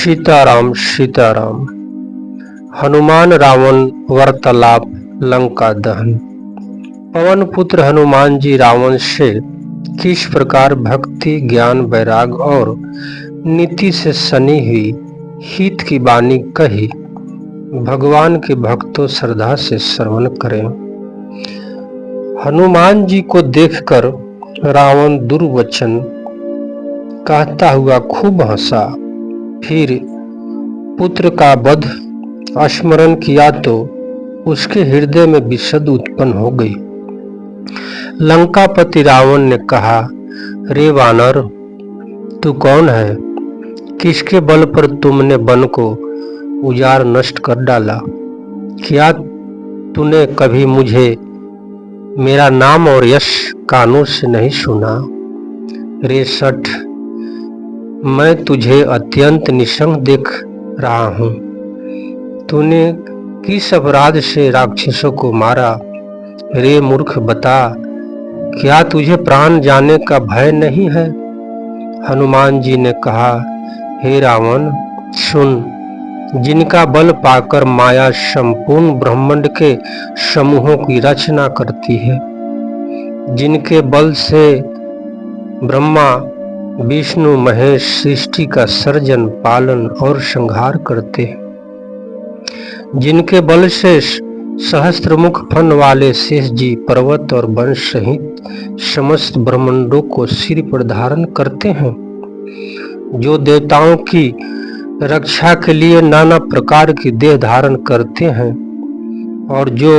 सीताराम सीताराम। हनुमान रावण वार्तालाप लंका दहन। पवन पुत्र हनुमान जी रावण से किस प्रकार भक्ति ज्ञान वैराग और नीति से सनी हुई हित की वाणी कही, भगवान के भक्तों श्रद्धा से श्रवण करें। हनुमान जी को देखकर रावण दुर्वचन कहता हुआ खूब हंसा। फिर पुत्र का वध स्मरण किया तो उसके हृदय में विषद उत्पन्न हो गई। लंकापति रावण ने कहा, रे वानर, तू कौन है? किसके बल पर तुमने वन को उजाड़ नष्ट कर डाला? क्या तूने कभी मुझे मेरा नाम और यश कानों से नहीं सुना? रे शठ, मैं तुझे अत्यंत निस्संग देख रहा हूँ। तूने किस अपराध से राक्षसों को मारा? रे मूर्ख, बता, क्या तुझे प्राण जाने का भय नहीं है? हनुमान जी ने कहा, हे रावण, सुन, जिनका बल पाकर माया संपूर्ण ब्रह्मांड के समूहों की रचना करती है, जिनके बल से ब्रह्मा विष्णु महेश सृष्टि का सर्जन पालन और संहार करते हैं, जिनके बल से सहस्त्रमुख फन वाले शेष जी पर्वत और वन सहित समस्त ब्रह्मांडों को सिर पर धारण करते हैं, जो देवताओं की रक्षा के लिए नाना प्रकार की देह धारण करते हैं और जो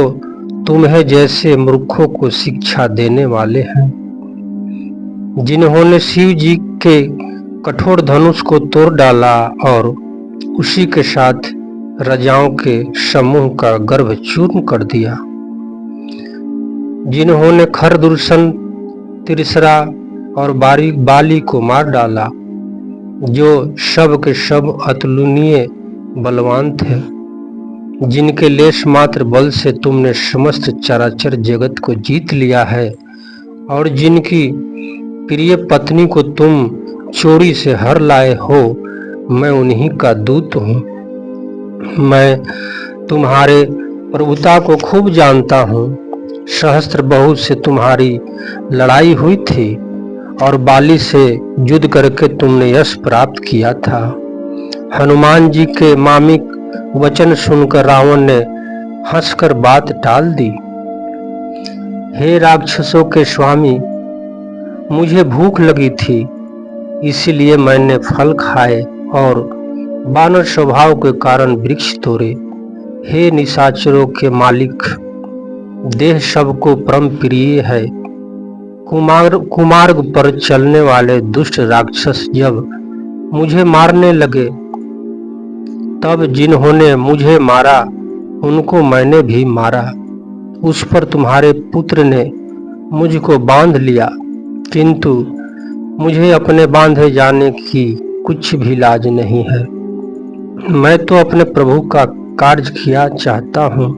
तुम्हें जैसे मूर्खों को शिक्षा देने वाले हैं, जिन्होंने शिव जी के कठोर धनुष को तोड़ डाला और उसी के साथ राजाओं के समूह का गर्भ चूर्ण कर दिया, जिन्होंने खरदूषण तिरसरा और बाली को मार डाला, जो सब के सब अतुलनीय बलवान थे, जिनके लेश मात्र बल से तुमने समस्त चराचर जगत को जीत लिया है और जिनकी प्रिय पत्नी को तुम चोरी से हर लाए हो, मैं उन्हीं का दूत हूँ। मैं तुम्हारे प्रभुता को खूब जानता हूँ। सहस्त्र बहु से तुम्हारी लड़ाई हुई थी और बाली से युद्ध करके तुमने यश प्राप्त किया था। हनुमान जी के मार्मिक वचन सुनकर रावण ने हंसकर बात टाल दी। हे राक्षसों के स्वामी, मुझे भूख लगी थी, इसीलिए मैंने फल खाए और वानर स्वभाव के कारण वृक्ष तोड़े। हे निशाचरों के मालिक, देह सबको परम प्रिय है। कुमार्ग पर चलने वाले दुष्ट राक्षस जब मुझे मारने लगे, तब जिन्होंने मुझे मारा उनको मैंने भी मारा। उस पर तुम्हारे पुत्र ने मुझको बांध लिया, किंतु मुझे अपने बांधे जाने की कुछ भी लाज नहीं है। मैं तो अपने प्रभु का कार्य किया चाहता हूँ।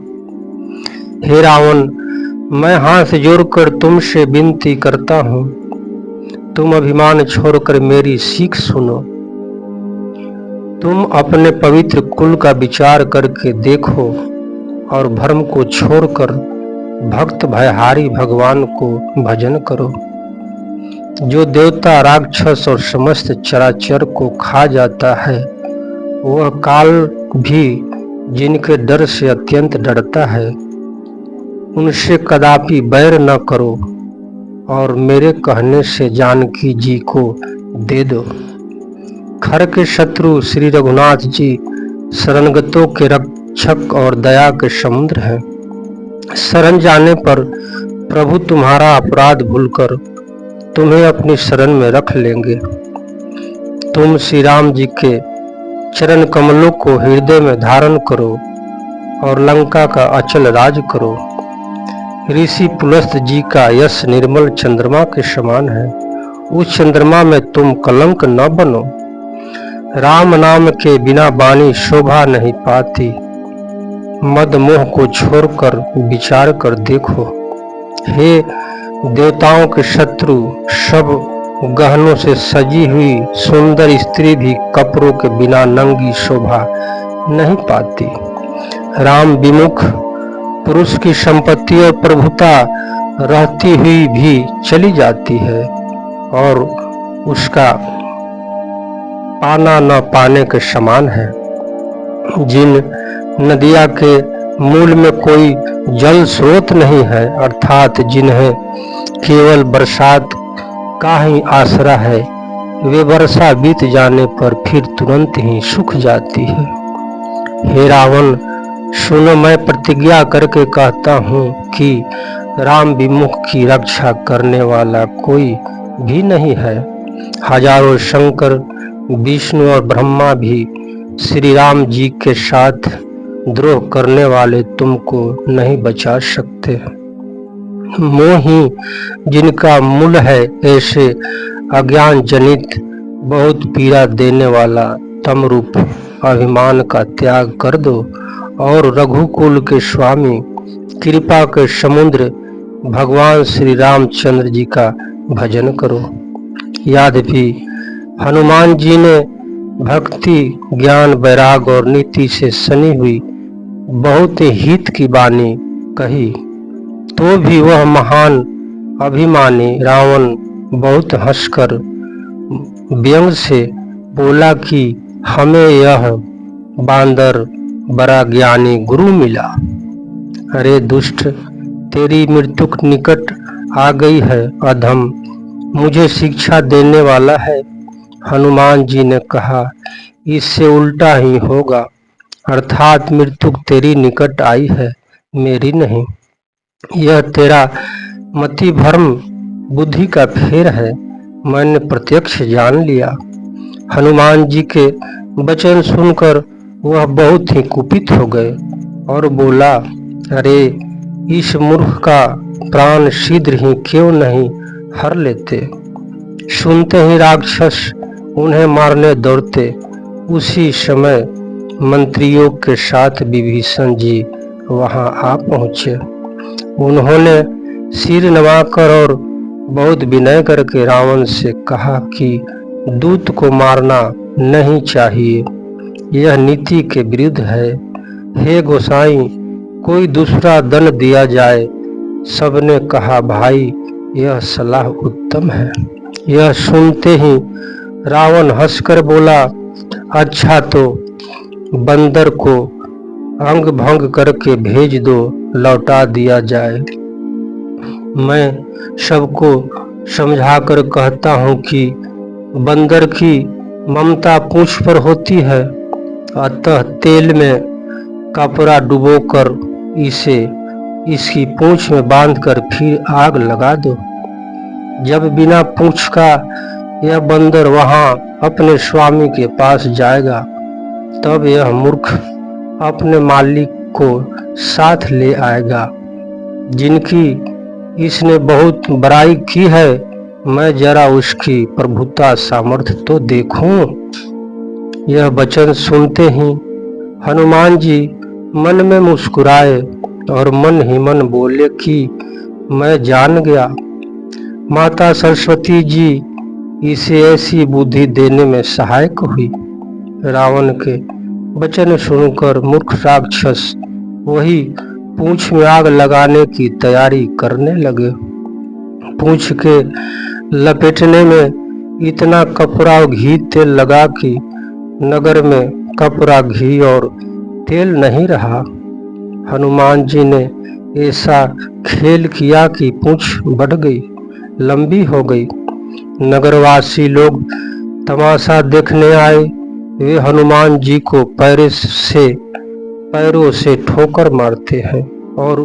हे रावण, मैं हाथ जोड़कर तुमसे विनती करता हूँ, तुम अभिमान छोड़कर मेरी सीख सुनो। तुम अपने पवित्र कुल का विचार करके देखो और भ्रम को छोड़कर भक्त भयहारी भगवान को भजन करो। जो देवता राक्षस और समस्त चराचर को खा जाता है, वह काल भी जिनके डर से अत्यंत डरता है, उनसे कदापि बैर न करो और मेरे कहने से जानकी जी को दे दो। खर के शत्रु श्री रघुनाथ जी शरणगतों के रक्षक और दया के समुद्र हैं। शरण जाने पर प्रभु तुम्हारा अपराध भूलकर तुम्हें अपनी शरण में रख लेंगे। तुम श्री राम जी के चरण कमलों को हृदय में धारण करो और लंका का अचल राज करो। ऋषि पुलस्त जी का यश निर्मल चंद्रमा के समान है, उस चंद्रमा में तुम कलंक न बनो। राम नाम के बिना वाणी शोभा नहीं पाती। मद मोह को छोड़कर विचार कर देखो। हे देवताओं के शत्रु सब गहनों से सजी हुई सुंदर स्त्री भी कपड़ों के बिना नंगी शोभा नहीं पाती। राम विमुख पुरुष की संपत्ति और प्रभुता रहती हुई भी चली जाती है और उसका पाना न पाने के समान है। जिन नदियां के मूल में कोई जल स्रोत नहीं है, अर्थात जिन्हें केवल बरसात का ही आसरा है, वे वर्षा बीत जाने पर फिर तुरंत ही सूख जाती है। हे रावण, सुनो, मैं प्रतिज्ञा करके कहता हूँ कि राम विमुख की रक्षा करने वाला कोई भी नहीं है। हजारों शंकर, विष्णु और ब्रह्मा भी श्री राम जी के साथ द्रोह करने वाले तुमको नहीं बचा सकते। मोह ही जिनका मूल है, ऐसे अज्ञान जनित बहुत पीड़ा देने वाला तम रूप अभिमान का त्याग कर दो और रघुकुल के स्वामी, कृपा के समुद्र भगवान श्री रामचंद्र जी का भजन करो। यद्यपि हनुमान जी ने भक्ति, ज्ञान, वैराग और नीति से सनी हुई बहुत हित की वाणी कही, तो भी वह महान अभिमानी रावण बहुत हंसकर व्यंग से बोला कि हमें यह बांदर बड़ा ज्ञानी गुरु मिला। अरे दुष्ट, तेरी मृत्यु निकट आ गई है। अधम, मुझे शिक्षा देने वाला है। हनुमान जी ने कहा, इससे उल्टा ही होगा, अर्थात मृत्यु तेरी निकट आई है, मेरी नहीं। यह तेरा मति भ्रम बुद्धि का फेर है, मैंने प्रत्यक्ष जान लिया। हनुमान जी के वचन सुनकर वह बहुत ही कुपित हो गए और बोला, अरे इस मूर्ख का प्राण शीघ्र ही क्यों नहीं हर लेते। सुनते ही राक्षस उन्हें मारने दौड़ते। उसी समय मंत्रियों के साथ विभीषण जी वहां आ पहुंचे। उन्होंने सिर नवाकर और बहुत विनय करके रावण से कहा कि दूत को मारना नहीं चाहिए, यह नीति के विरुद्ध है। हे गोसाई, कोई दूसरा दंड दिया जाए। सबने कहा, भाई यह सलाह उत्तम है। यह सुनते ही रावण हंसकर बोला, अच्छा तो बंदर को अंग भंग करके भेज दो, लौटा दिया जाए। मैं सबको समझाकर कहता हूँ कि बंदर की ममता पूंछ पर होती है, अतः तेल में कपड़ा डुबोकर इसे इसकी पूंछ में बांधकर फिर आग लगा दो। जब बिना पूंछ का यह बंदर वहां अपने स्वामी के पास जाएगा, तब यह मूर्ख अपने मालिक को साथ ले आएगा, जिनकी इसने बहुत बड़ाई की है। मैं जरा उसकी प्रभुता सामर्थ्य तो देखूं। यह वचन सुनते ही हनुमान जी मन में मुस्कुराए और मन ही मन बोले कि मैं जान गया, माता सरस्वती जी इसे ऐसी बुद्धि देने में सहायक हुई। रावण के वचन सुनकर मूर्ख राक्षस वही पूंछ में आग लगाने की तैयारी करने लगे। पूंछ के लपेटने में इतना कपड़ा और घी तेल लगा कि नगर में कपड़ा, घी और तेल नहीं रहा। हनुमान जी ने ऐसा खेल किया कि पूंछ बढ़ गई, लंबी हो गई। नगरवासी लोग तमाशा देखने आए। वे हनुमान जी को पैरों से ठोकर मारते हैं और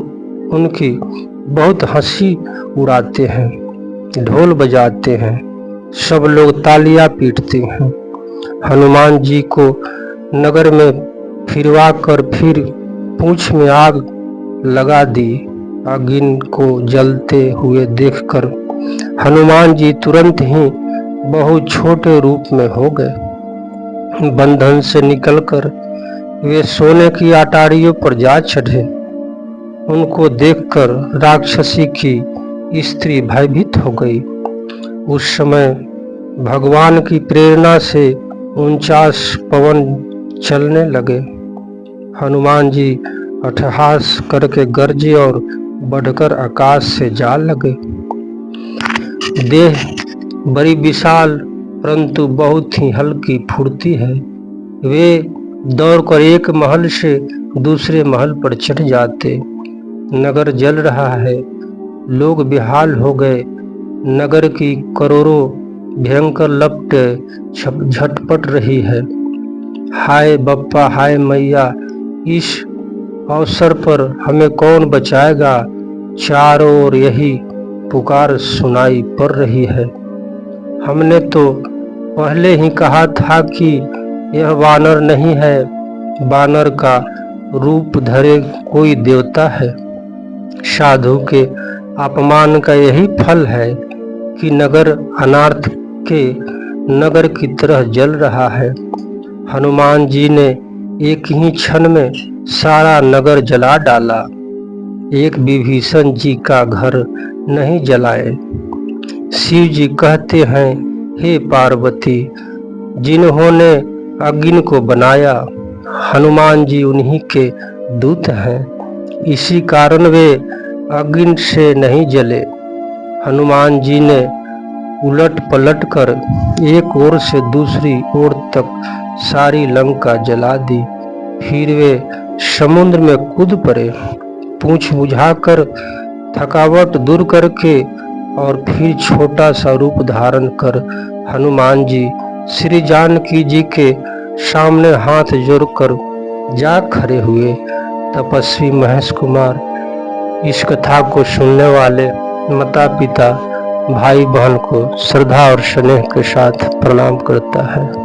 उनकी बहुत हंसी उड़ाते हैं, ढोल बजाते हैं, सब लोग तालियां पीटते हैं। हनुमान जी को नगर में फिरवा कर फिर पूंछ में आग लगा दी। अग्नि को जलते हुए देखकर हनुमान जी तुरंत ही बहुत छोटे रूप में हो गए। बंधन से निकलकर वे सोने की अटारियों पर जा चढ़े। उनको देखकर राक्षसी की स्त्री भयभीत हो गई उस समय भगवान की प्रेरणा से 49 पवन चलने लगे। हनुमान जी अट्टहास करके गरजे और बढ़कर आकाश से जा लगे। देह बड़ी विशाल परंतु बहुत ही हल्की फुर्ती है। वे दौड़कर एक महल से दूसरे महल पर चढ़ जाते। नगर जल रहा है, लोग बेहाल हो गए। नगर की करोड़ों भयंकर लपटें झटपट रही है। हाय बप्पा, हाय मैया, इस अवसर पर हमें कौन बचाएगा? चारों ओर यही पुकार सुनाई पड़ रही है। हमने तो पहले ही कहा था कि यह वानर नहीं है, वानर का रूप धरे कोई देवता है। साधु के अपमान का यही फल है कि नगर अनार्थ के नगर की तरह जल रहा है। हनुमान जी ने एक ही क्षण में सारा नगर जला डाला, एक विभीषण जी का घर नहीं जलाए। शिव जी कहते हैं, हे पार्वती, जिन्होंने अग्नि को बनाया, हनुमान जी उन्हीं के दूत हैं, इसी कारण वे अग्नि से नहीं जले। हनुमान जी ने उलट पलट कर एक ओर से दूसरी ओर तक सारी लंका जला दी। फिर वे समुद्र में कूद पड़े, पूंछ बुझाकर थकावट दूर करके, और फिर छोटा सा रूप धारण कर हनुमान जी श्री जानकी जी के सामने हाथ जोड़कर जा खड़े हुए। तपस्वी महेश कुमार इस कथा को सुनने वाले माता पिता भाई बहन को श्रद्धा और स्नेह के साथ प्रणाम करता है।